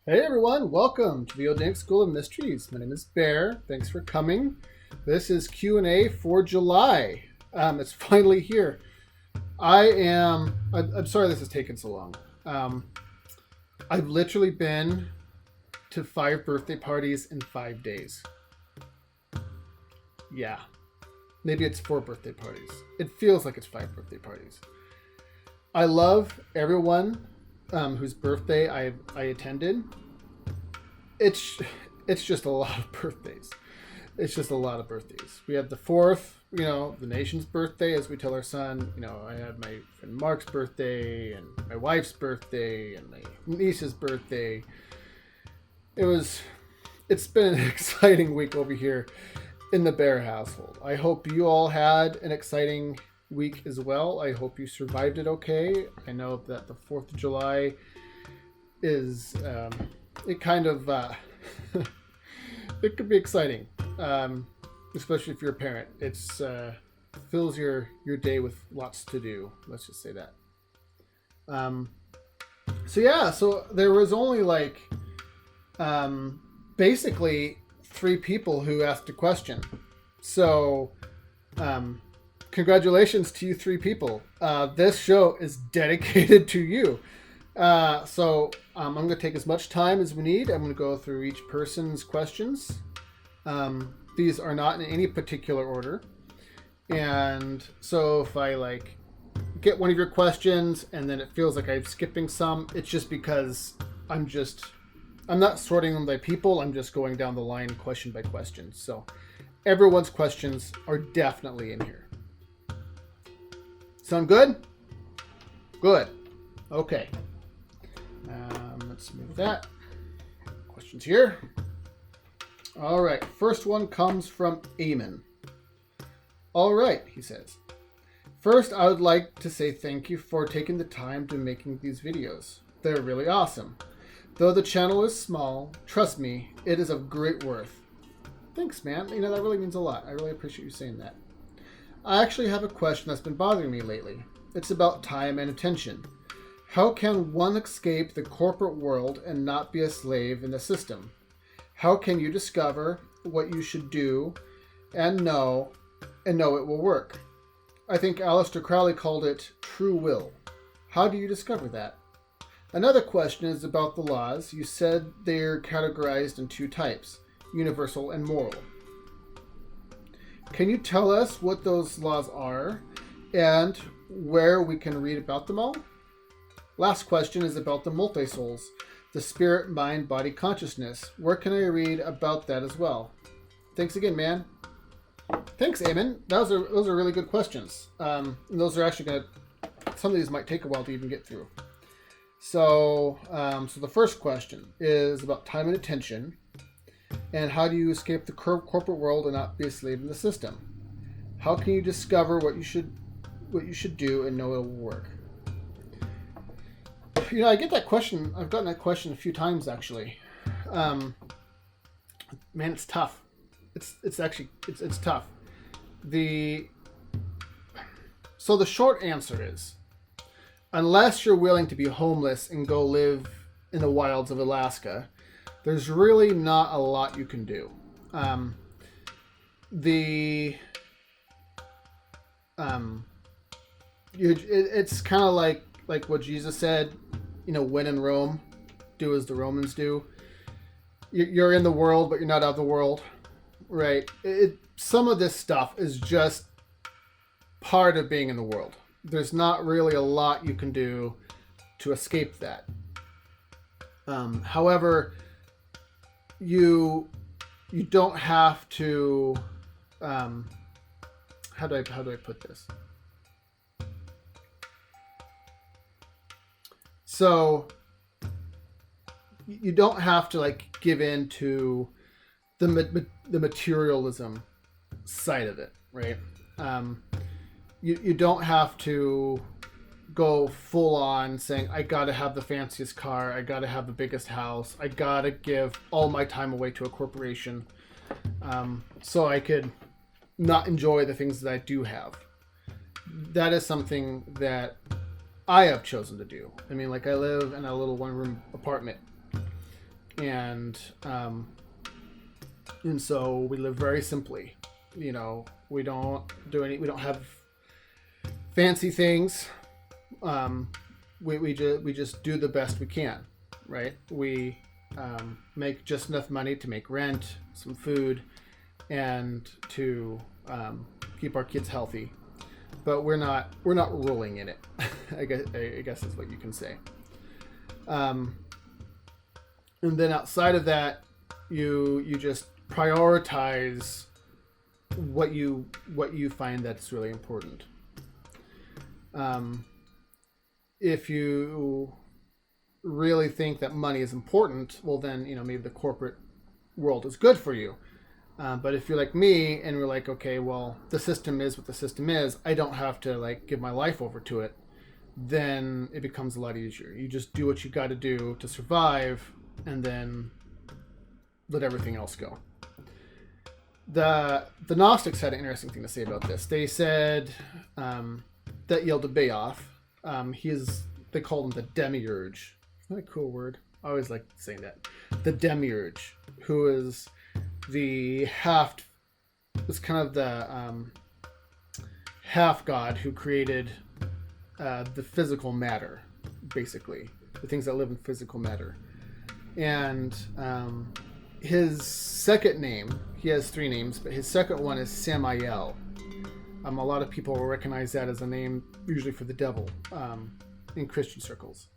Hey everyone, welcome to the Odinic School of Mysteries. My name is Bear. Thanks for coming. This is Q&A for July. It's finally here. I'm sorry this has taken so long. I've literally been to 5 birthday parties in 5 days. Yeah, maybe it's 4 birthday parties. It feels like it's 5 birthday parties. I love everyone whose birthday I attended. It's just a lot of birthdays. It's just a lot of birthdays. We had the 4th, the nation's birthday, as we tell our son. I had my friend Mark's birthday and my wife's birthday and my niece's birthday. It's been an exciting week over here in the Bear household. I hope you all had an exciting week as well. I hope you survived it okay. I know that the 4th of July is it kind of it could be exciting, especially if you're a parent. It's fills your day with lots to do. Let's just say that. So there was only basically 3 people who asked a question. So congratulations to you 3 people. This show is dedicated to you. I'm going to take as much time as we need. I'm going to go through each person's questions. These are not in any particular order. And so if I get one of your questions and then it feels like I'm skipping some, it's just because I'm not sorting them by people. I'm just going down the line question by question. So everyone's questions are definitely in here. Sound good? Good. Okay. Let's move that. Questions here. All right. First one comes from Eamon. All right, he says. First, I would like to say thank you for taking the time to making these videos. They're really awesome. Though the channel is small, trust me, it is of great worth. Thanks, man. That really means a lot. I really appreciate you saying that. I actually have a question that's been bothering me lately. It's about time and attention. How can one escape the corporate world and not be a slave in the system? How can you discover what you should do and know it will work? I think Aleister Crowley called it true will. How do you discover that? Another question is about the laws. You said they're categorized in 2 types, universal and moral. Can you tell us what those laws are and where we can read about them all? Last question is about the multi-souls, the spirit, mind, body, consciousness. Where can I read about that as well? Thanks again, man. Thanks, Eamon. Those are really good questions. Those are actually some of these might take a while to even get through. So the first question is about time and attention, and how do you escape the corporate world and not be a slave in the system? How can you discover what you should do and know it will work? I get that question. I've gotten that question a few times actually. Man, it's tough. It's actually tough. So the short answer is, unless you're willing to be homeless and go live in the wilds of Alaska, there's really not a lot you can do. It's kind of like what Jesus said. When in Rome, do as the Romans do. You're in the world, but you're not of the world, right? Some of this stuff is just part of being in the world. There's not really a lot you can do to escape that. However, you don't have to. How do I put this? So you don't have to give in to the materialism side of it, right? You don't have to go full on saying, I gotta have the fanciest car, I gotta have the biggest house, I gotta give all my time away to a corporation, so I could not enjoy the things that I do have. That is something that I have chosen to do. I live in a little 1-room apartment. and so we live very simply. We don't have fancy things. We just do the best we can, right? We make just enough money to make rent, some food, and to keep our kids healthy. But we're not rolling in it. I guess is what you can say. And then outside of that, you just prioritize what you find that's really important. If you really think that money is important, well then, maybe the corporate world is good for you. But if you're like me and you're like, okay, well, the system is what the system is, I don't have to give my life over to it, then it becomes a lot easier. You just do what you got to do to survive, and then let everything else go. The Gnostics had an interesting thing to say about this. They said that Yaldabaoth, they called him the Demiurge. Isn't that a cool word? I always like saying that. The Demiurge, who is the half god who created the physical matter, basically the things that live in physical matter. And his second name, he has 3 names, but his second one is Samael. A lot of people will recognize that as a name usually for the devil in Christian circles.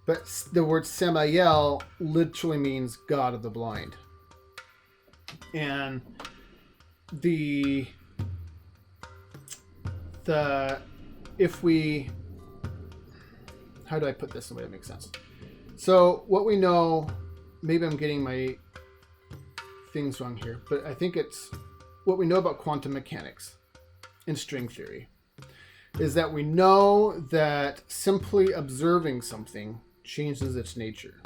But the word Samael literally means God of the blind. And how do I put this in a way that makes sense? So what we know, maybe I'm getting my things wrong here, but I think it's what we know about quantum mechanics and string theory is that we know that simply observing something changes its nature.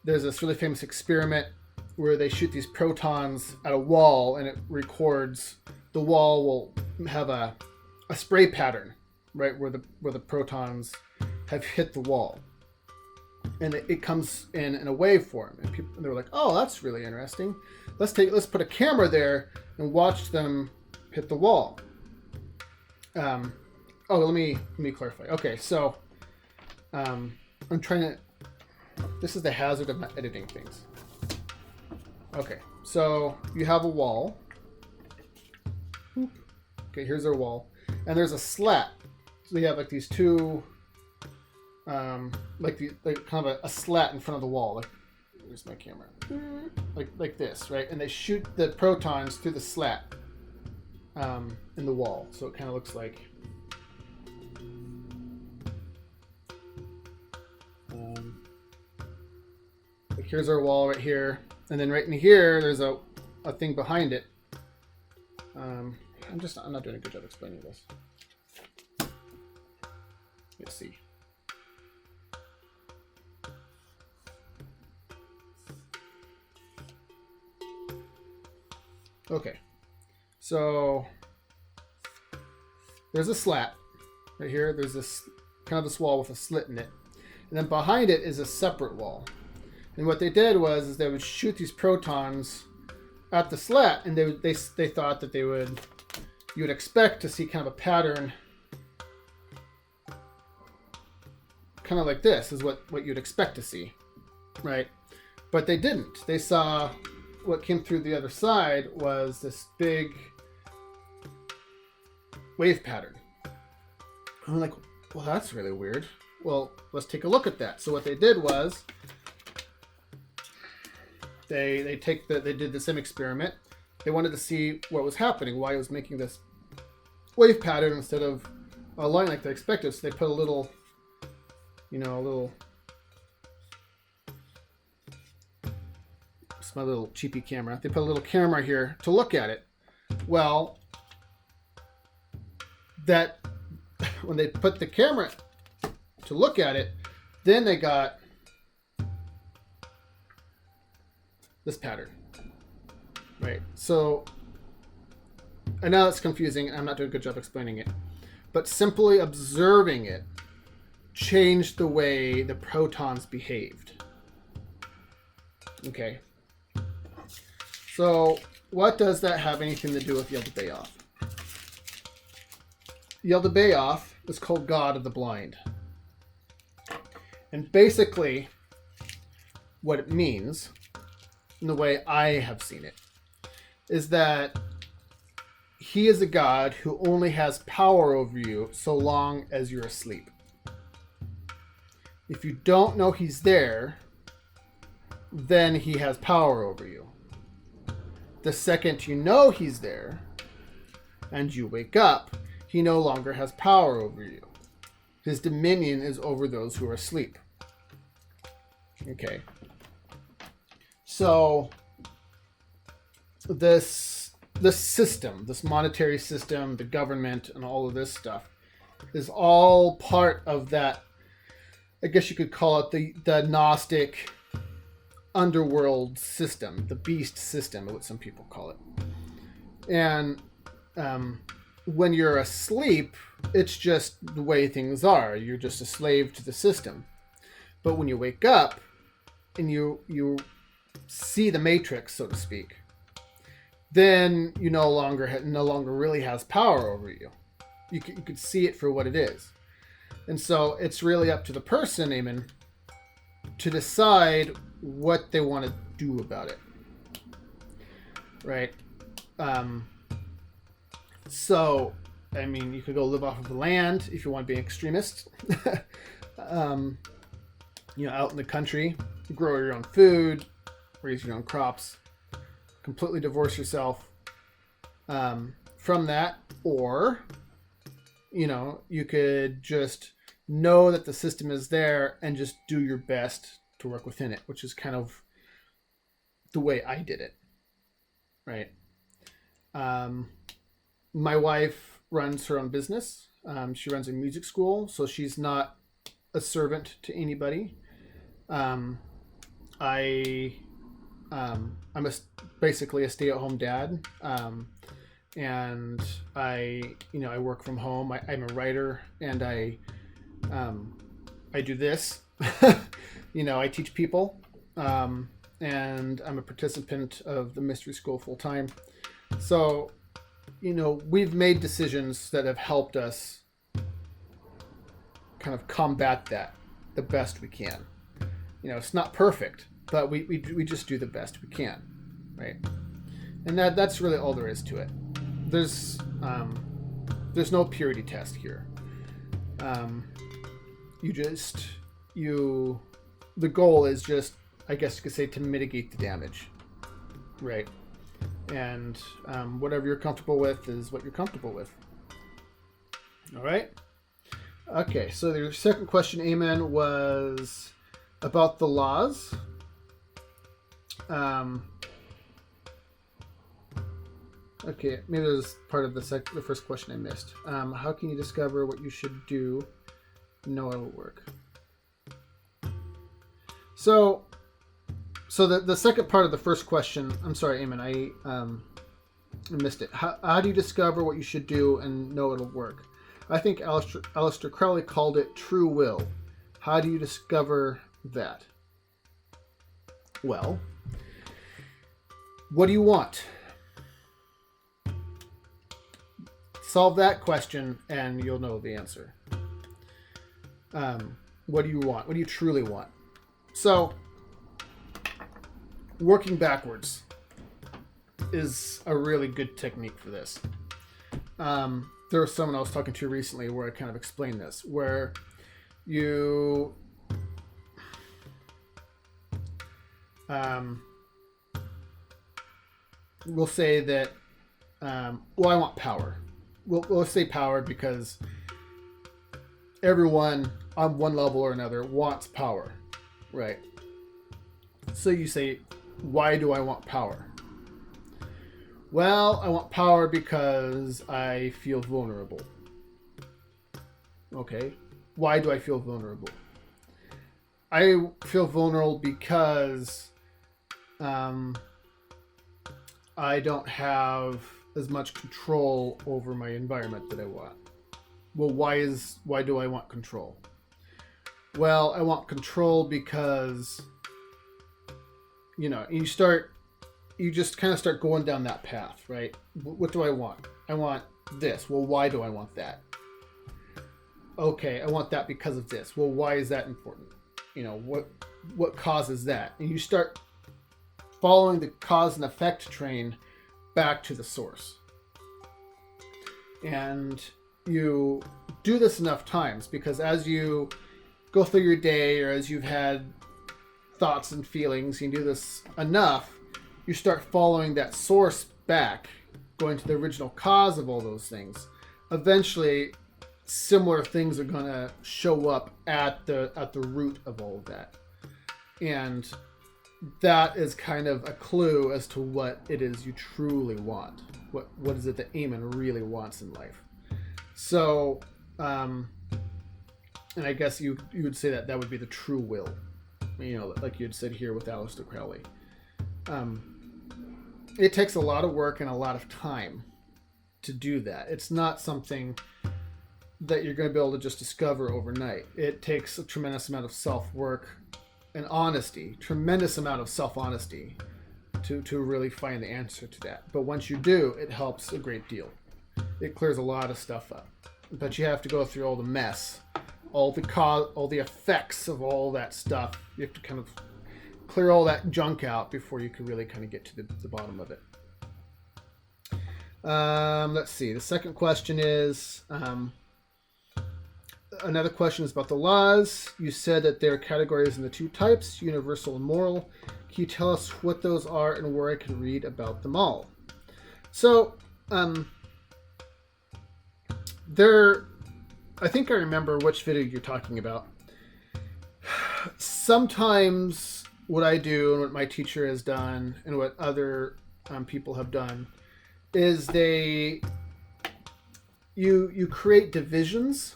There's this really famous experiment where they shoot these protons at a wall, and it records. The wall will have a spray pattern, right, where the protons have hit the wall, and it comes in a waveform, and they're like, oh, that's really interesting. Let's put a camera there and watch them hit the wall. Let me clarify. Okay, so I'm trying to. This is the hazard of not editing things. Okay, so you have a wall. Okay, here's our wall, and there's a slat. So you have these two, kind of a slat in front of the wall. Where's my camera? Like this, right? And they shoot the protons through the slat in the wall, so it kind of looks like. Here's our wall right here, and then right in here there's a thing behind it. I'm not doing a good job explaining this. Let's see. Okay, so there's a slat right here. There's this this wall with a slit in it, and then behind it is a separate wall. And what they did was they would shoot these protons at the slat, and they thought that you would expect to see kind of a pattern, kind of like this is what you'd expect to see, right? But they didn't. They saw what came through the other side was this big wave pattern. I'm like, well, that's really weird. Well, let's take a look at that. So what they did was they did the same experiment. They wanted to see what was happening, why it was making this wave pattern instead of a line like they expected. So they put a little, it's my little cheapy camera. They put a little camera here to look at it. Well, when they put the camera to look at it, then they got this pattern, right? So, I know it's confusing. I'm not doing a good job explaining it, but simply observing it changed the way the protons behaved. Okay. So what does that have anything to do with Yaldabaoth? Yaldabaoth is called God of the Blind. And basically, what it means, in the way I have seen it, is that he is a god who only has power over you so long as you're asleep. If you don't know he's there, then he has power over you. The second you know he's there, and you wake up, he no longer has power over you. His dominion is over those who are asleep. Okay. So, this system, this monetary system, the government, and all of this stuff is all part of that, I guess you could call it the Gnostic underworld system, the beast system, what some people call it. And when you're asleep, it's just the way things are. You're just a slave to the system. But when you wake up and you see the matrix, so to speak, then you no longer really has power over you. You could see it for what it is. And so it's really up to the person, Eamon, to decide what they want to do about it. Right? So, I mean, you could go live off of the land if you want to be an extremist. Out in the country, grow your own food, raise your own crops, completely divorce yourself from that. Or, you could just know that the system is there and just do your best to work within it, which is kind of the way I did it. Right? My wife runs her own business. She runs a music school, so she's not a servant to anybody. I'm basically a stay-at-home dad, and I work from home. I'm a writer, and I do this. I teach people, and I'm a participant of the mystery school full time. So, we've made decisions that have helped us kind of combat that the best we can. It's not perfect, but we just do the best we can, right? And that's really all there is to it. There's no purity test here. The goal is just, I guess you could say, to mitigate the damage, right? And whatever you're comfortable with is what you're comfortable with. All right. Okay, so your second question, Eamon, was about the laws. Okay, maybe there's part of the first question I missed. How can you discover what you should do? Know it'll work. So the second part of the first question, I'm sorry, Eamon, I missed it. How do you discover what you should do and know it'll work? I think Aleister Crowley called it true will. How do you discover that? Well, what do you want? Solve that question and you'll know the answer. What do you want? What do you truly want? So, working backwards is a really good technique for this. There was someone I was talking to recently where I kind of explained this, where you will say that, I want power. We'll say power because everyone on one level or another wants power, right? So you say, why do I want power? Well, I want power because I feel vulnerable. Okay. Why do I feel vulnerable? I feel vulnerable because I don't have as much control over my environment that I want. Well, why do I want control? Well, I want control because you just kind of start going down that path, right? What do I want? I want this. Well, why do I want that? Okay, I want that because of this. Well, why is that important? What causes that? And you start following the cause and effect train back to the source. And you do this enough times because as you go through your day or as you've had thoughts and feelings, you do this enough, you start following that source back, going to the original cause of all those things. Eventually, similar things are going to show up at the root of all of that. And that is kind of a clue as to what it is you truly want. What is it that Eamon really wants in life? So, and I guess you would say that would be the true will. Like you had said here with Aleister Crowley. It takes a lot of work and a lot of time to do that. It's not something that you're going to be able to just discover overnight. It takes a tremendous amount of self-work and honesty, tremendous amount of self-honesty to really find the answer to that. But once you do, it helps a great deal. It clears a lot of stuff up. But you have to go through all the mess, all the effects of all that stuff. You have to kind of clear all that junk out before you can really kind of get to the bottom of it. Let's see. The second question is... another question is about the laws. You said that there are categories in the two types, universal and moral. Can you tell us what those are and where I can read about them all? So, I think I remember which video you're talking about. Sometimes what I do and what my teacher has done and what other people have done is you create divisions.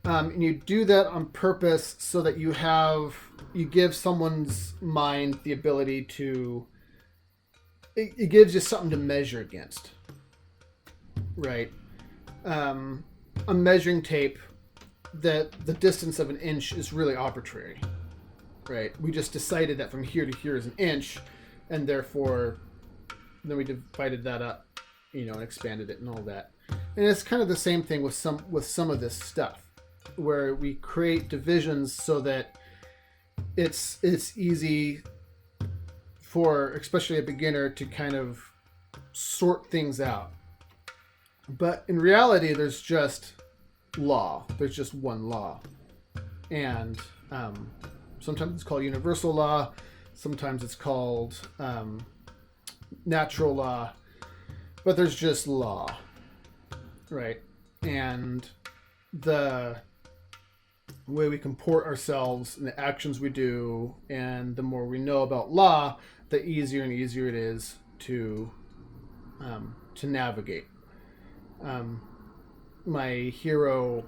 And you do that on purpose so that you give someone's mind the ability to, it gives you something to measure against, right? A measuring tape, that the distance of an inch is really arbitrary, right? We just decided that from here to here is an inch, and therefore then we divided that up, and expanded it and all that. And it's kind of the same thing with some of this stuff, where we create divisions so that it's easy for especially a beginner to kind of sort things out. But in reality, there's just law. There's just one law. And sometimes it's called universal law. Sometimes it's called natural law. But there's just law, right? And the way we comport ourselves and the actions we do, and the more we know about law, the easier and easier it is to navigate. My hero,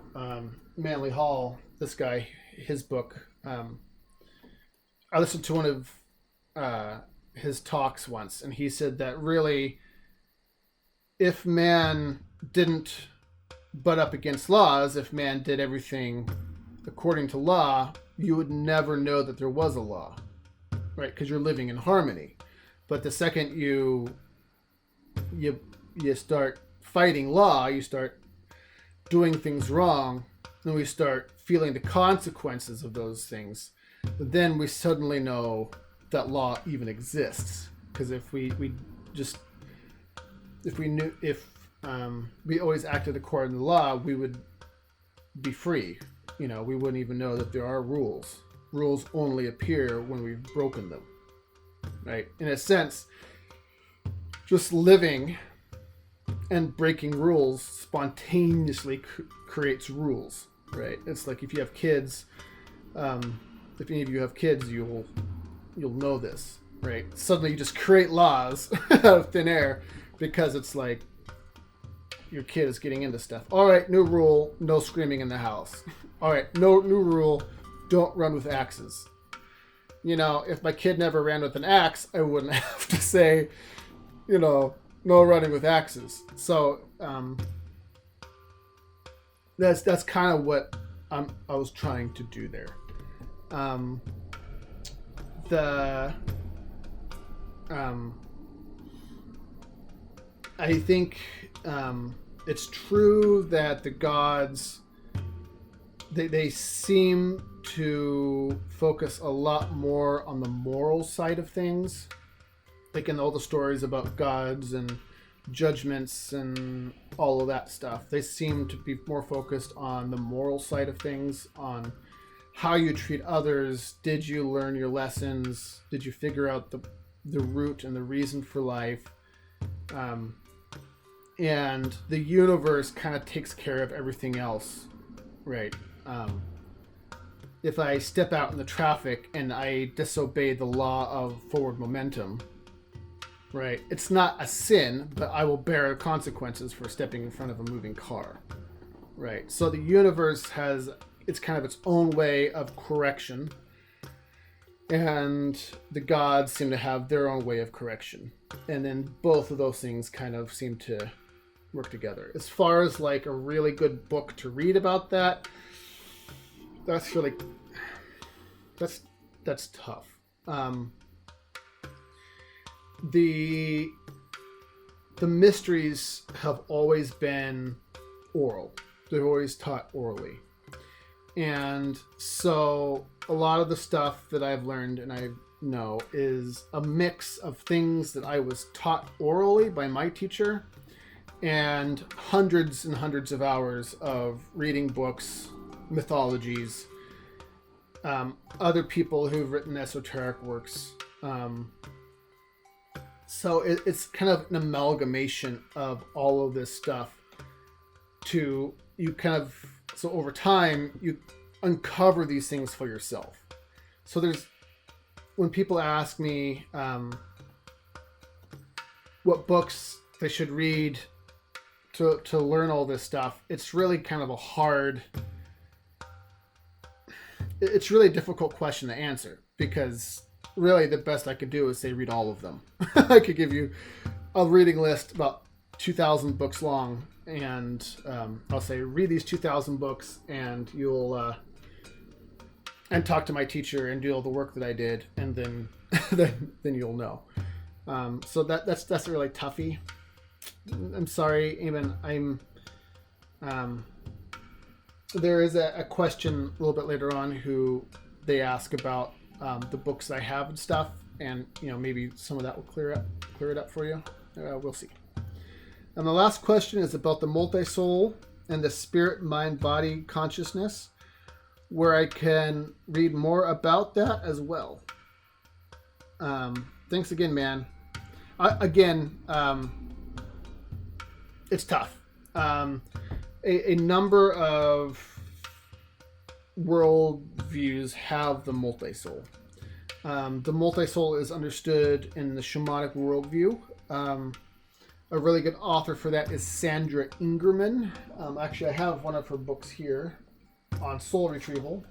Manly Hall, this guy, his book, I listened to one of his talks once, and he said that really, if man didn't butt up against laws, if man did everything according to law, you would never know that there was a law, right? Because you're living in harmony. But the second you start fighting law, you start doing things wrong, then we start feeling the consequences of those things. But then we suddenly know that law even exists. Because if we always acted according to law, we would be free. We wouldn't even know that there are rules. Rules only appear when we've broken them, right? In a sense, just living and breaking rules spontaneously creates rules, right? It's like if you have kids, if any of you have kids, you'll know this, right? Suddenly you just create laws out of thin air because it's like your kid is getting into stuff. All right, new rule, no screaming in the house. All right, new rule, don't run with axes. If my kid never ran with an axe, I wouldn't have to say, no running with axes. So that's kind of what I was trying to do there. I think it's true that the gods they seem to focus a lot more on the moral side of things, like in all the stories about gods and judgments and all of that stuff. They seem to be more focused on the moral side of things, on how you treat others. Did you learn your lessons? Did you figure out the root and the reason for life? And the universe kind of takes care of everything else, right? If I step out in the traffic and I disobey the law of forward momentum, right, it's not a sin, but I will bear consequences for stepping in front of a moving car, right? So the universe has it's kind of its own way of correction, and the gods seem to have their own way of correction, and then both of those things kind of seem to work together. As far as like a really good book to read about that, that's really that's tough. The mysteries have always been oral. They're always taught orally. And so a lot of the stuff that I've learned and I know is a mix of things that I was taught orally by my teacher and hundreds and hundreds of hours of reading books, mythologies, other people who've written esoteric works. So it's kind of an amalgamation of all of this stuff so over time you uncover these things for yourself. So when people ask me what books they should read to learn all this stuff, it's really kind of it's really a difficult question to answer, because really the best I could do is say read all of them. I could give you a reading list about 2,000 books long, and I'll say read these 2,000 books and you'll and talk to my teacher and do all the work that I did, and then then you'll know. So that's really toughy. I'm sorry, Eamon. There is a question a little bit later on who they ask about the books I have and stuff, and maybe some of that will clear it up for you. We'll see. And the last question is about the multi-soul and the spirit, mind, body consciousness, where I can read more about that as well. Thanks again, man. It's tough. A number of world views have the multi-soul. The multi-soul is understood in the shamanic worldview. A really good author for that is Sandra Ingerman. Actually, I have one of her books here on soul retrieval.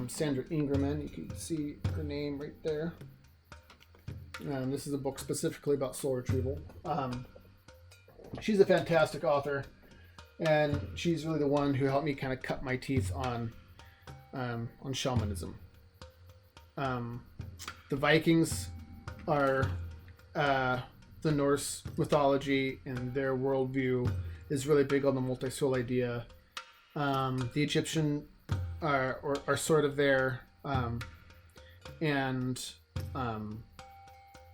Sandra Ingerman, you can see her name right there. This is a book specifically about soul retrieval. She's a fantastic author, and she's really the one who helped me kind of cut my teeth on shamanism. The Vikings are the Norse mythology, and their worldview is really big on the multi-soul idea. The Egyptian are sort of there, and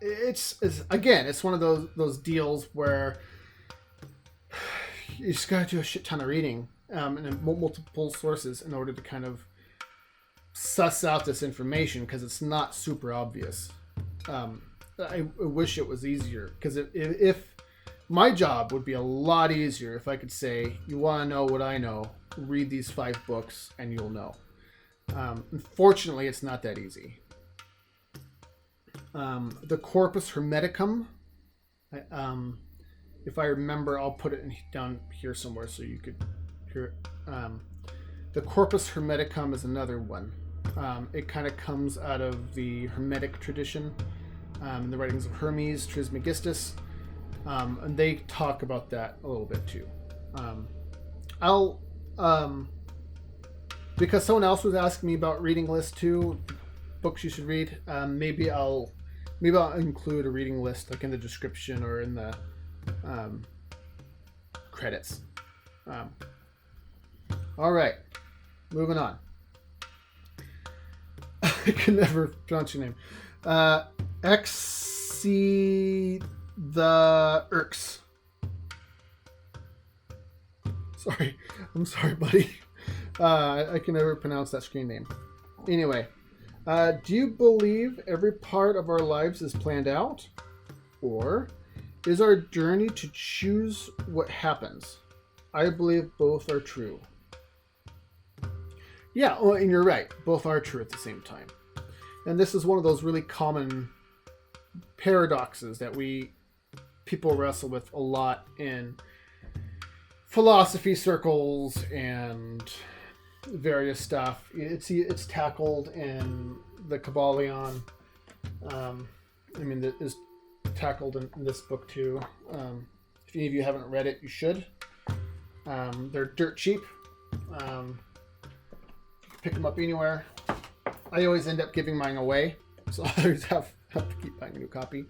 it's one of those deals where you just gotta do a shit ton of reading and multiple sources in order to kind of suss out this information, because it's not super obvious. I wish it was easier, because if my job would be a lot easier if I could say, you want to know what I know, read these 5 books and you'll know. Unfortunately, it's not that easy. The Corpus Hermeticum, if I remember, I'll put it down here somewhere so you could hear it. The Corpus Hermeticum is another one. It kind of comes out of the Hermetic tradition, in the writings of Hermes Trismegistus, and they talk about that a little bit too. I'll because someone else was asking me about reading lists too, books you should read. Maybe I'll Maybe I'll include a reading list like in the description or in the credits. All right, moving on. I can never pronounce your name. XC the Irks. Sorry. I'm sorry, buddy. I can never pronounce that screen name. Anyway, do you believe every part of our lives is planned out? Or is our journey to choose what happens? I believe both are true. Yeah, well, and you're right. Both are true at the same time. And this is one of those really common paradoxes that people wrestle with a lot in philosophy circles and various stuff. It's tackled in the Kabbalion. That is tackled in this book too. If any of you haven't read it, you should. They're dirt cheap. Pick them up anywhere. I always end up giving mine away, so I always have to keep buying a new copy.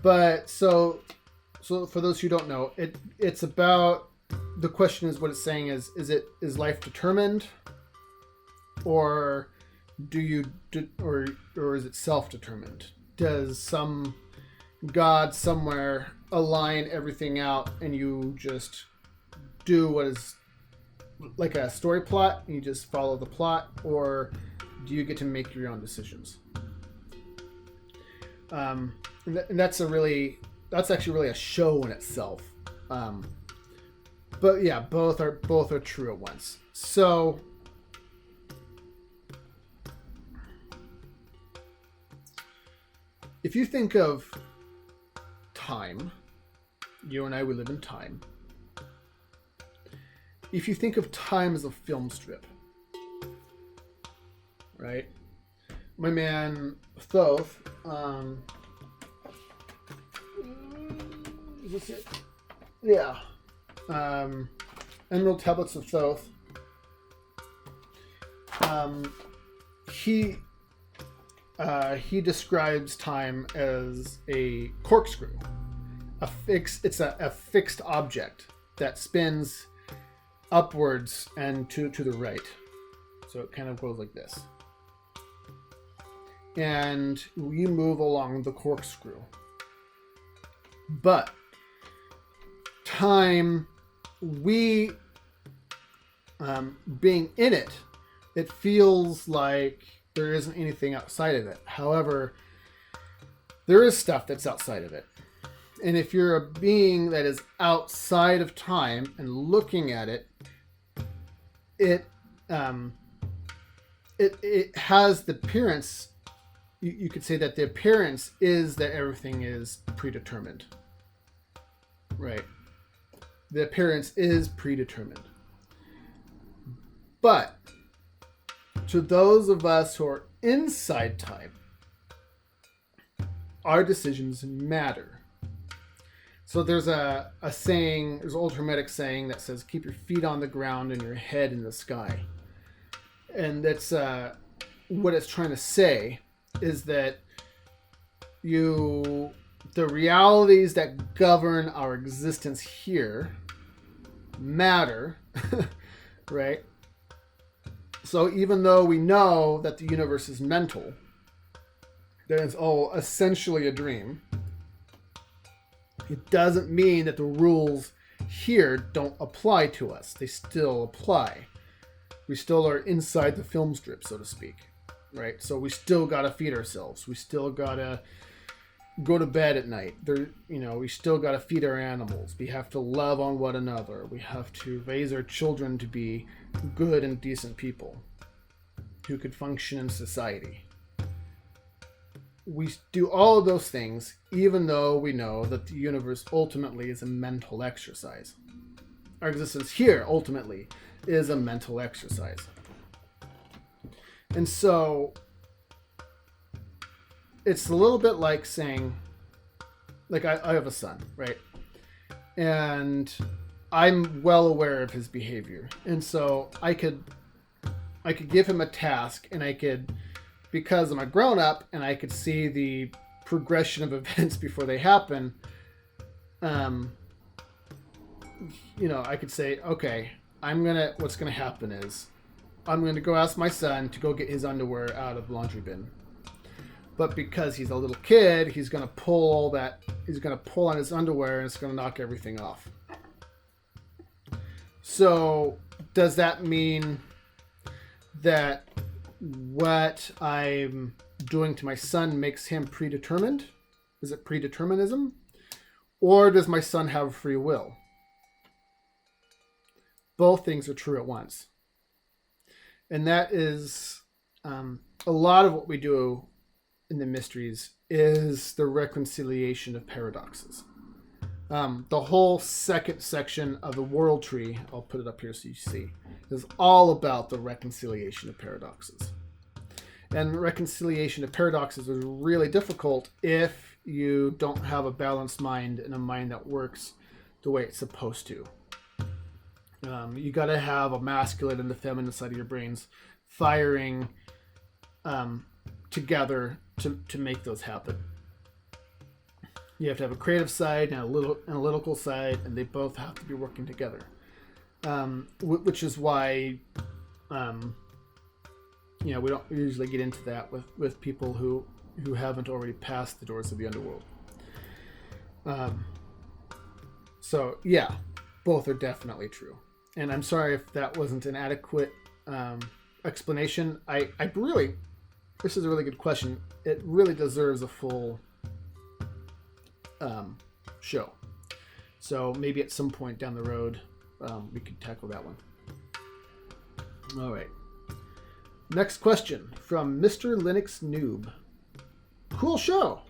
But so for those who don't know, it's about, the question is, what it's saying is life determined, or or is it self-determined? Does some God somewhere align everything out and you just do what is like a story plot and you just follow the plot, or do you get to make your own decisions? And that's actually really a show in itself. But yeah, both are true at once. So if you think of time, you and I, we live in time. If you think of time as a film strip, right? My man Thoth, is this it? Yeah. Emerald Tablets of Thoth. He describes time as a corkscrew. It's a fixed object that spins upwards and to the right. So it kind of goes like this. And we move along the corkscrew. But time, being in it, it feels like there isn't anything outside of it. However, there is stuff that's outside of it. And if you're a being that is outside of time and looking at it, it has the appearance, you could say that the appearance is that everything is predetermined. Right? The appearance is predetermined. But to those of us who are inside time, our decisions matter. So there's a saying, there's an old Hermetic saying that says, keep your feet on the ground and your head in the sky. And that's what it's trying to say is that the realities that govern our existence here matter, right? So even though we know that the universe is mental, that it's all essentially a dream, it doesn't mean that the rules here don't apply to us. They still apply. We still are inside the film strip, so to speak, right? So we still gotta feed ourselves. We still gotta go to bed at night. We still gotta feed our animals. We have to love on one another. We have to raise our children to be good and decent people who could function in society. We do all of those things, even though we know that the universe ultimately is a mental exercise. Our existence here ultimately is a mental exercise. And so it's a little bit like saying, like I have a son, right? And I'm well aware of his behavior. And so I could give him a task and I could because I'm a grown-up and I could see the progression of events before they happen, I could say, okay, what's gonna happen is I'm gonna go ask my son to go get his underwear out of the laundry bin. But because he's a little kid, he's gonna pull on his underwear and it's gonna knock everything off. So does that mean that what I'm doing to my son makes him predetermined? Is it predeterminism? Or does my son have free will? Both things are true at once. And that is a lot of what we do in the mysteries is the reconciliation of paradoxes. The whole second section of the world tree, I'll put it up here so you see, is all about the reconciliation of paradoxes. And reconciliation of paradoxes is really difficult if you don't have a balanced mind and a mind that works the way it's supposed to. You got to have a masculine and the feminine side of your brains firing together to make those happen. You have to have a creative side and a little analytical side, and they both have to be working together. Which is why, we don't usually get into that with people who haven't already passed the doors of the underworld. So yeah, both are definitely true. And I'm sorry if that wasn't an adequate explanation. This is a really good question. It really deserves a full show. So maybe at some point down the road, we could tackle that one. All right. Next question from Mr. Linux Noob. Cool show.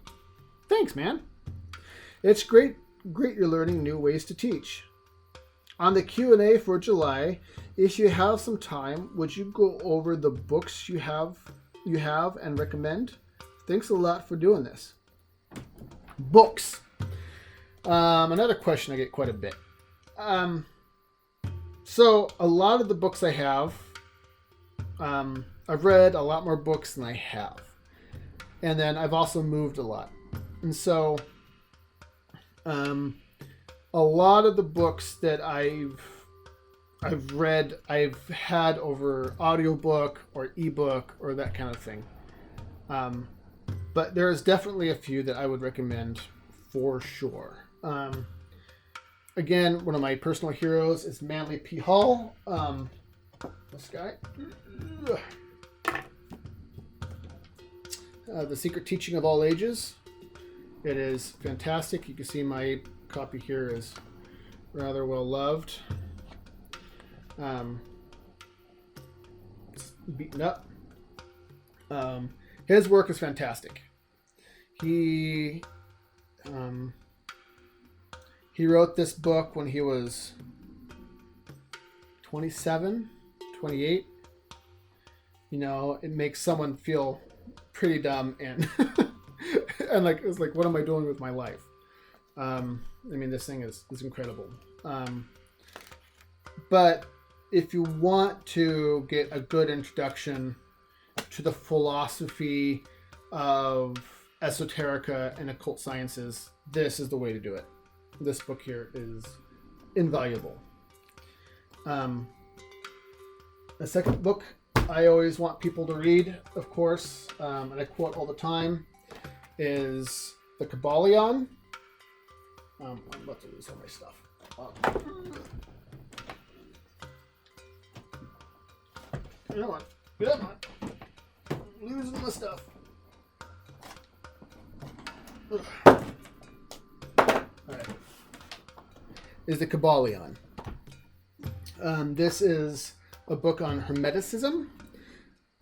Thanks, man. It's great you're learning new ways to teach. On the Q&A for July, if you have some time, would you go over the books you have and recommend? Thanks a lot for doing this. Books. Another question I get quite a bit. So a lot of the books I have, I've read a lot more books than I have. And then I've also moved a lot. And so a lot of the books that I've read, I've had over audiobook or ebook or that kind of thing. But there's definitely a few that I would recommend for sure. Again, one of my personal heroes is Manly P. Hall. This guy. The Secret Teaching of All Ages. It is fantastic. You can see my copy here is rather well loved. It's beaten up. His work is fantastic. He wrote this book when he was 27, 28. It makes someone feel pretty dumb and and it's like, what am I doing with my life? This thing is incredible. But if you want to get a good introduction to the philosophy of esoterica and occult sciences, this is the way to do it. This book here is invaluable. A second book I always want people to read, of course, and I quote all the time, is The Kabbalion. I'm about to lose all my stuff. Come on. I'm losing my stuff. Alright. Is The Kabbalion. This is a book on Hermeticism.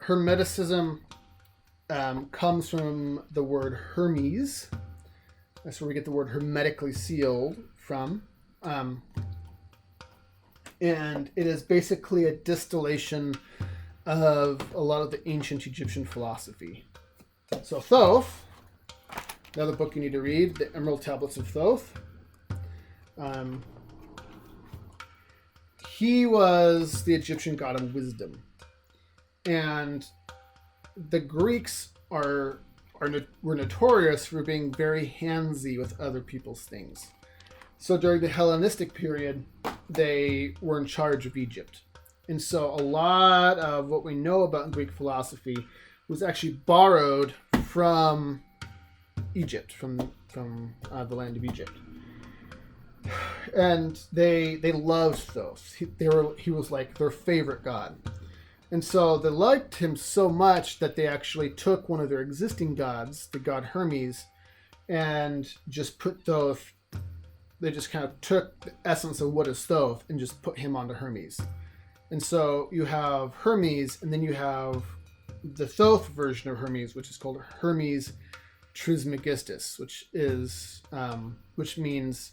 Hermeticism comes from the word Hermes. That's where we get the word hermetically sealed from. And it is basically a distillation of a lot of the ancient Egyptian philosophy. So Thoth, another book you need to read, The Emerald Tablets of Thoth. He was the Egyptian god of wisdom. And the Greeks were notorious for being very handsy with other people's things. So during the Hellenistic period, they were in charge of Egypt. And so a lot of what we know about Greek philosophy was actually borrowed from Egypt, from the land of Egypt. And they loved Thoth. He was like their favorite god. And so they liked him so much that they actually took one of their existing gods, the god Hermes, and just put Thoth. They just kind of took the essence of what is Thoth and just put him onto Hermes. And so you have Hermes, and then you have the Thoth version of Hermes, which is called Hermes Trismegistus, which means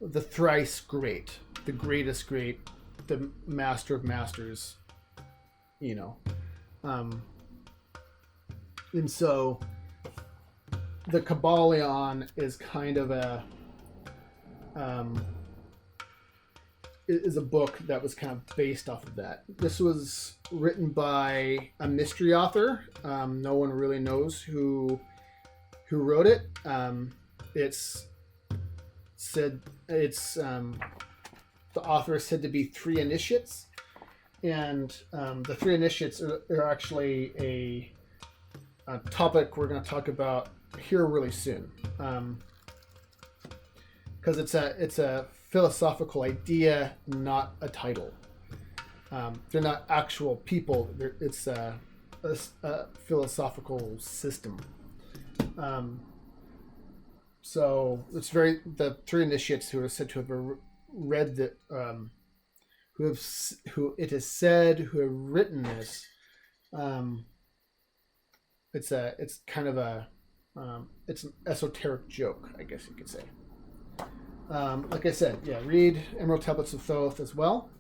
the thrice great, the greatest great, the master of masters, and so the Kabbalion is kind of is a book that was kind of based off of that. This was written by a mystery author. No one really knows who wrote it. The author is said to be 3 initiates, and the 3 initiates are actually a topic we're going to talk about here really soon, because it's a philosophical idea, not a title. They're not actual people. It's a philosophical system. So it's the 3 initiates who are said to have read that, who it is said who have written this. It's kind of it's an esoteric joke, I guess you could say. Like I said, read Emerald Tablets of Thoth as well.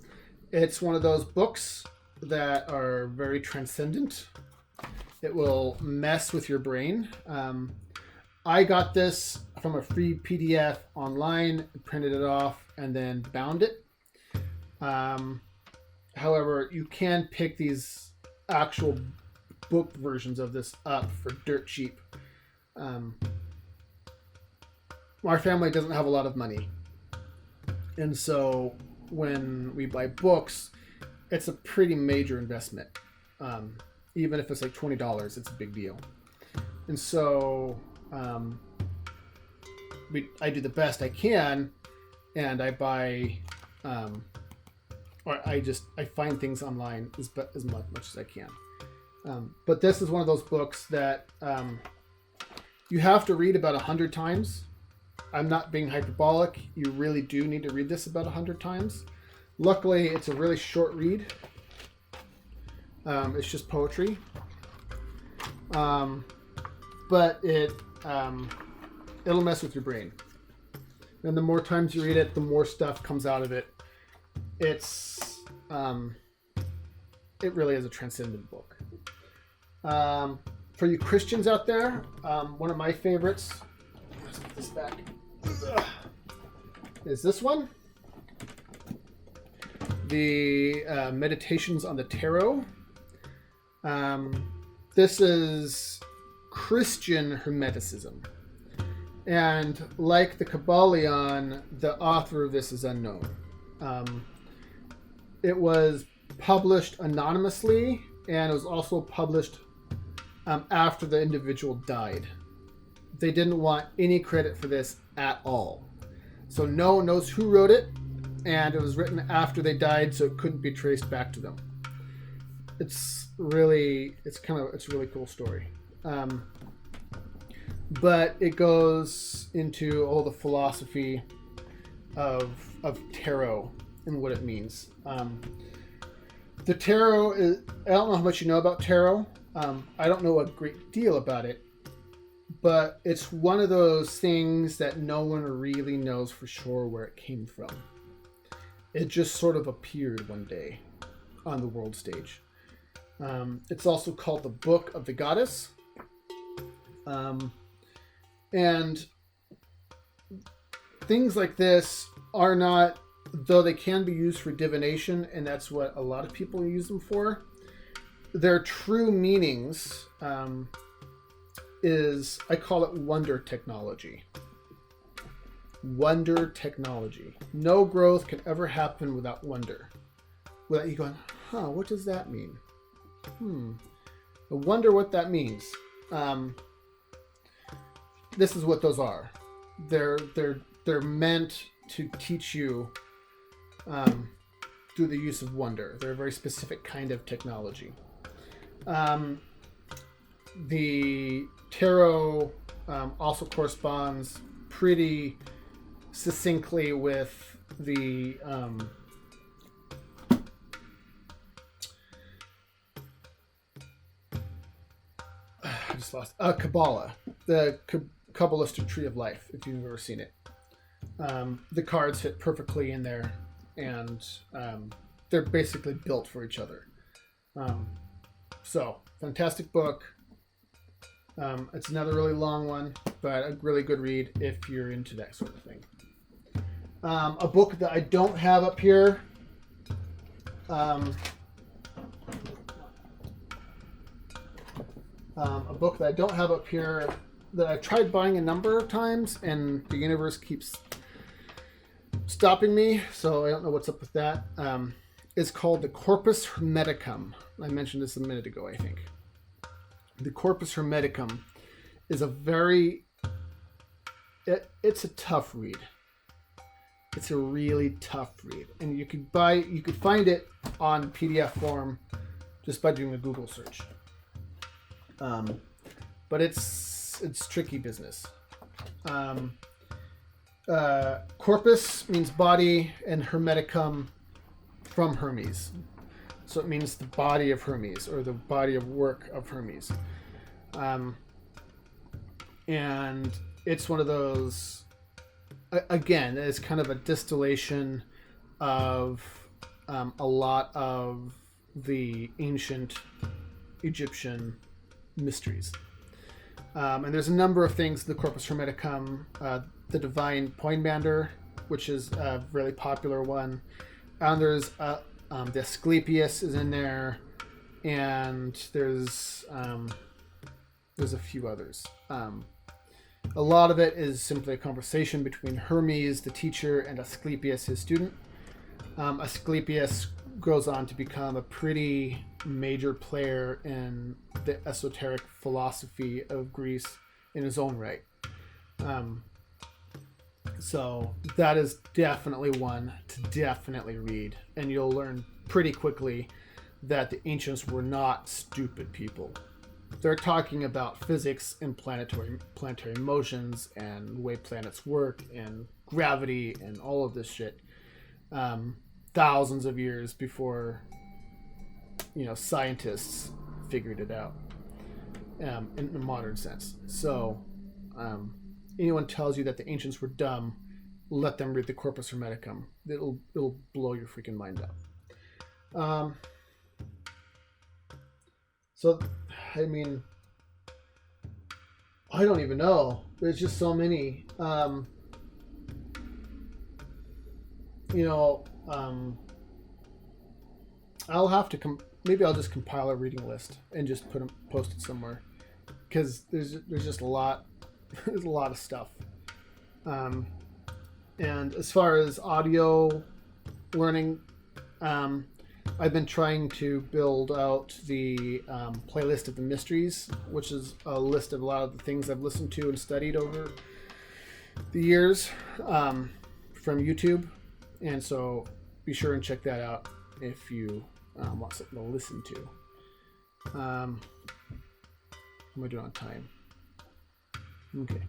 It's one of those books that are very transcendent. It will mess with your brain. I got this from a free PDF online, printed it off, and then bound it. However, you can pick these actual book versions of this up for dirt cheap. Our family doesn't have a lot of money, and so when we buy books, it's a pretty major investment. Even if it's like $20, it's a big deal. And so I do the best I can, and I buy, or I find things online as much as I can. But this is one of those books that you have to read about 100 times. I'm not being hyperbolic. You really do need to read this about 100 times. Luckily, it's a really short read. It's just poetry. But it'll mess with your brain. And the more times you read it, the more stuff comes out of it. It really is a transcendent book. For you Christians out there, one of my favorites, let's put this back, is this one. The Meditations on the Tarot. This is Christian Hermeticism. And like the Kabbalion, the author of this is unknown. It was published anonymously, and it was also published after the individual died. They didn't want any credit for this at all. So no one knows who wrote it, and it was written after they died, so it couldn't be traced back to them. It's a really cool story. But it goes into all the philosophy of tarot and what it means. The tarot is, I don't know how much you know about tarot. I don't know a great deal about it, but it's one of those things that no one really knows for sure where it came from. It just sort of appeared one day on the world stage. It's also called the Book of the Goddess. And things like this are not, though they can be used for divination, and that's what a lot of people use them for, their true meanings is, I call it wonder technology. Wonder technology. No growth can ever happen without wonder. Without you going, what does that mean? I wonder what that means. This is what those are. They're meant to teach you through the use of wonder. They're a very specific kind of technology. The tarot also corresponds pretty succinctly with the I just lost Kabbalah, the Kabbalistic tree of life, if you've ever seen it. The cards fit perfectly in there, and they're basically built for each other. So, fantastic book. It's another really long one, but a really good read if you're into that sort of thing. A book that I don't have up here. A book that I don't have up here that I've tried buying a number of times, and the universe keeps stopping me, so I don't know what's up with that. Is called the Corpus Hermeticum. I mentioned this a minute ago, I think. The Corpus Hermeticum is it's a tough read. It's a really tough read, and you could find it on PDF form just by doing a Google search. But it's tricky business. Corpus means body, and Hermeticum from Hermes. So it means the body of Hermes, or the body of work of Hermes. And it's one of those, again, it's kind of a distillation of a lot of the ancient Egyptian mysteries. And there's a number of things, the Corpus Hermeticum, the Divine Poindmander, which is a really popular one. And there's the Asclepius is in there, and there's a few others. A lot of it is simply a conversation between Hermes, the teacher, and Asclepius, his student. Asclepius goes on to become a pretty major player in the esoteric philosophy of Greece in his own right. So that is definitely one to definitely read, and you'll learn pretty quickly that the ancients were not stupid people. They're talking about physics and planetary motions and the way planets work and gravity and all of this shit. Thousands of years before, scientists figured it out in a modern sense. So, anyone tells you that the ancients were dumb, let them read the Corpus Hermeticum. It'll blow your freaking mind up. So, I mean, I don't even know. There's just so many. I'll have to maybe I'll just compile a reading list and just post it somewhere, because there's just a lot. There's a lot of stuff. And as far as audio learning, I've been trying to build out the playlist of the mysteries, which is a list of a lot of the things I've listened to and studied over the years from YouTube. And so be sure and check that out if you want something to listen to. How am I doing on time? Okay.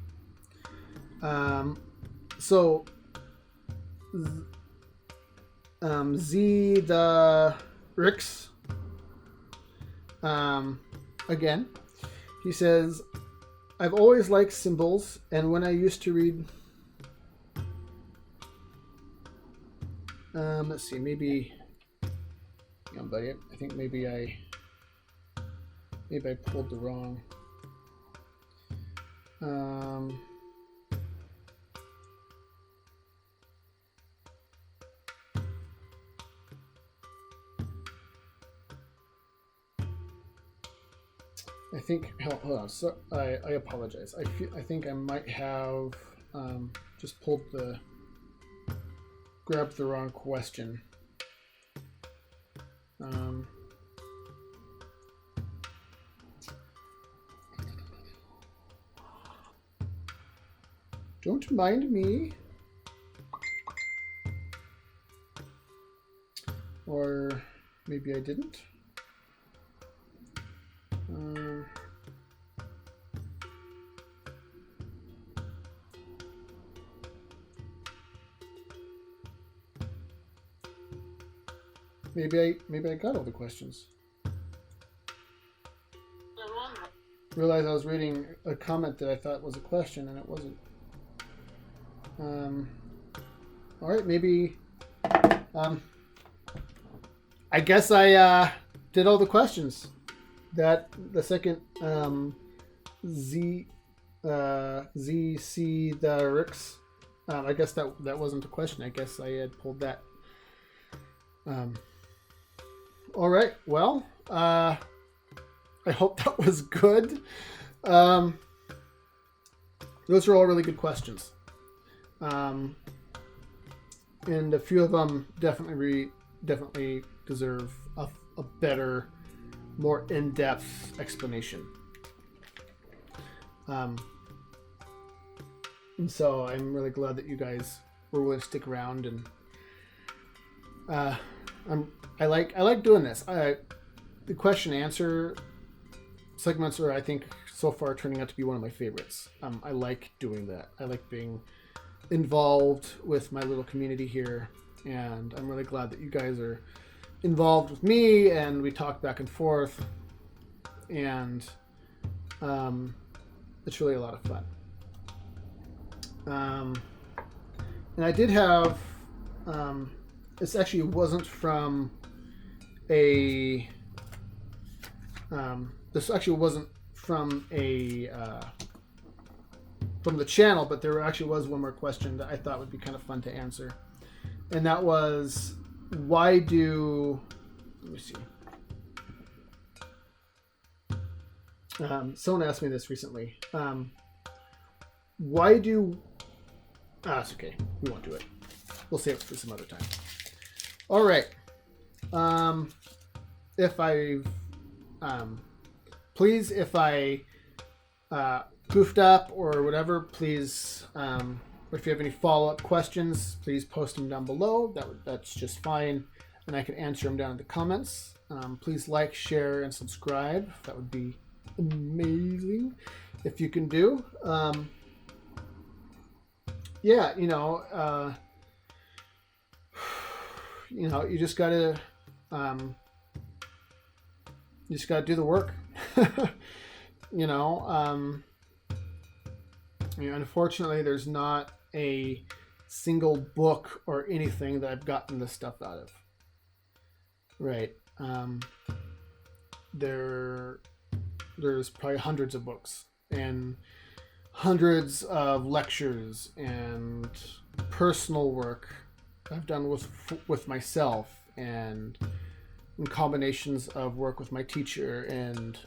So Z the Rix, again, he says, I've always liked symbols, and when I used to read, let's see, maybe, buddy, I think maybe I pulled the wrong, I think. Hold on. So I apologize. I think I might have just grabbed the wrong question. Don't mind me. Or maybe I didn't. Maybe I got all the questions. Realized I was reading a comment that I thought was a question and it wasn't. All right, maybe. I guess I did all the questions. That the second ZC the Rix. I guess that wasn't a question. I guess I had pulled that. All right. Well, I hope that was good. Those are all really good questions. And a few of them definitely deserve a better, more in-depth explanation. And so I'm really glad that you guys were willing to stick around, and I like doing this. The question and answer segments are, I think, so far turning out to be one of my favorites. I like doing that. I like being involved with my little community here, and I'm really glad that you guys are involved with me, and we talk back and forth, and it's really a lot of fun. And I did have this actually wasn't from a this actually wasn't from a from the channel, but there actually was one more question that I thought would be kind of fun to answer, and that was, why do, let me see, someone asked me this recently, why do, it's okay, we won't do it, we'll save it for some other time. All right, if I've please, if I goofed up or whatever, please, or if you have any follow-up questions, please post them down below. That's just fine, and I can answer them down in the comments. Please like, share, and subscribe. That would be amazing if you can do. Yeah, you just gotta do the work. Unfortunately, there's not a single book or anything that I've gotten this stuff out of. Right. There's probably hundreds of books and hundreds of lectures and personal work I've done with myself, and in combinations of work with my teacher and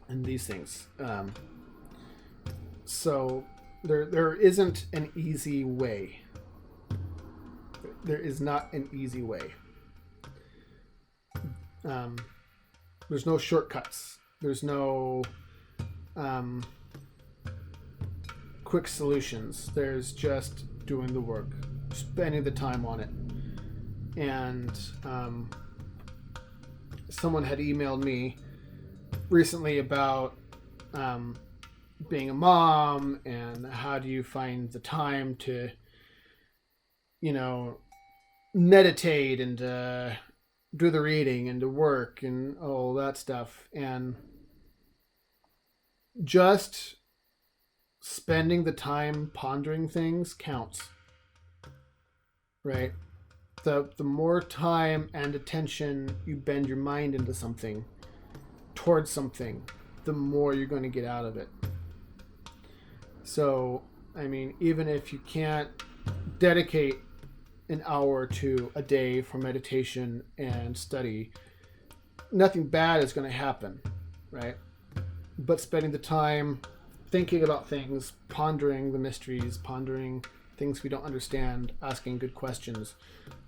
these things. So there isn't an easy way. There is not an easy way. There's no shortcuts. There's no quick solutions. There's just doing the work, spending the time on it. And someone had emailed me recently about being a mom, and how do you find the time to, meditate and do the reading and to work and all that stuff. And just spending the time pondering things counts, right? The more time and attention you bend your mind into something, towards something, the more you're going to get out of it. So, even if you can't dedicate an hour or two a day for meditation and study, nothing bad is going to happen, right? But spending the time thinking about things, pondering the mysteries, pondering things we don't understand, asking good questions,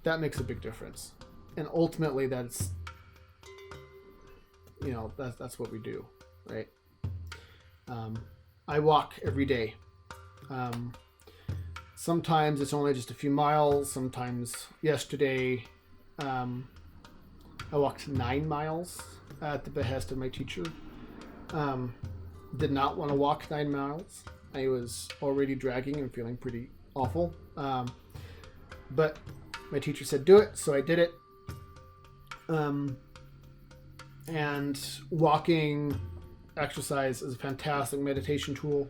that makes a big difference. And ultimately, that's what we do, right? I walk every day. Sometimes it's only just a few miles. Sometimes yesterday, I walked 9 miles at the behest of my teacher. Did not want to walk 9 miles. I was already dragging and feeling pretty awful. But my teacher said do it, so I did it. And walking exercise is a fantastic meditation tool.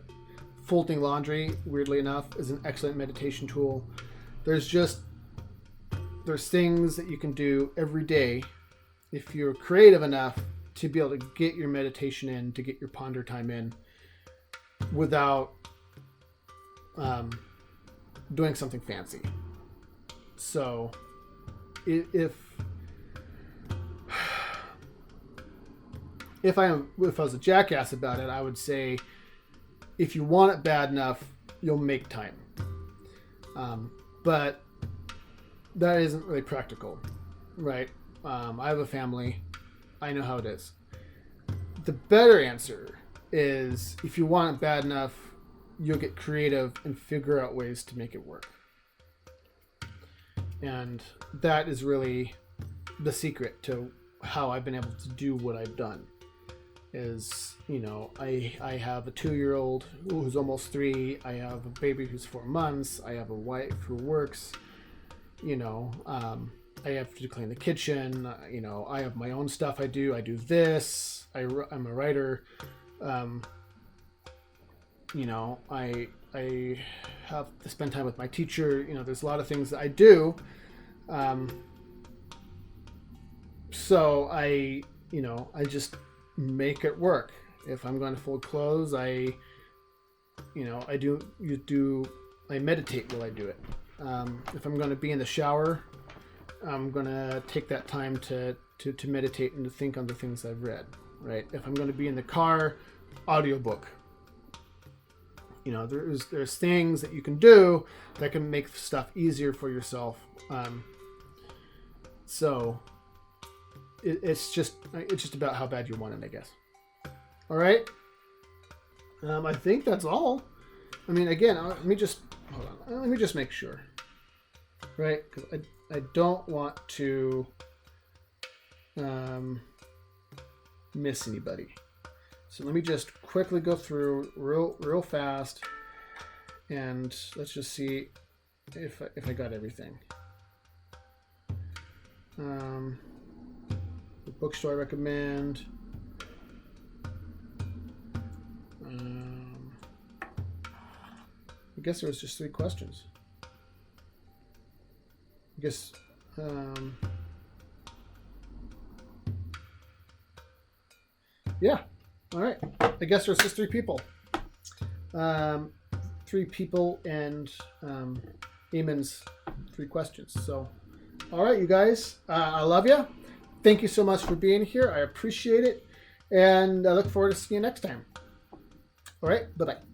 Folding laundry, weirdly enough, is an excellent meditation tool. There's things that you can do every day if you're creative enough to be able to get your meditation in, to get your ponder time in without doing something fancy. So if I was a jackass about it, I would say if you want it bad enough, you'll make time. But that isn't really practical, right? I have a family. I know how it is. The better answer is if you want it bad enough, you'll get creative and figure out ways to make it work. And that is really the secret to how I've been able to do what I've done. Is, I have a 2-year-old who's almost 3. I have a baby who's 4 months. I have a wife who works. I have to clean the kitchen. I have my own stuff I do. I do this. I'm a writer. I have to spend time with my teacher. There's a lot of things that I do. So I just make it work. If I'm going to fold clothes, I meditate while I do it. If I'm going to be in the shower, I'm going to take that time to meditate and to think on the things I've read, right? If I'm going to be in the car, audiobook. There's things that you can do that can make stuff easier for yourself. So it's just about how bad you want it, I guess. All right. I think that's all. I mean, again, let me just make sure, right? Because I don't want to miss anybody. So let me just quickly go through real fast, and let's just see if I got everything. The bookstore I recommend. I guess there was just 3 questions. I guess. Yeah. All right. I guess there's just 3 people. 3 people and Eamon's 3 questions. So, all right, you guys. I love you. Thank you so much for being here. I appreciate it. And I look forward to seeing you next time. All right. Bye-bye.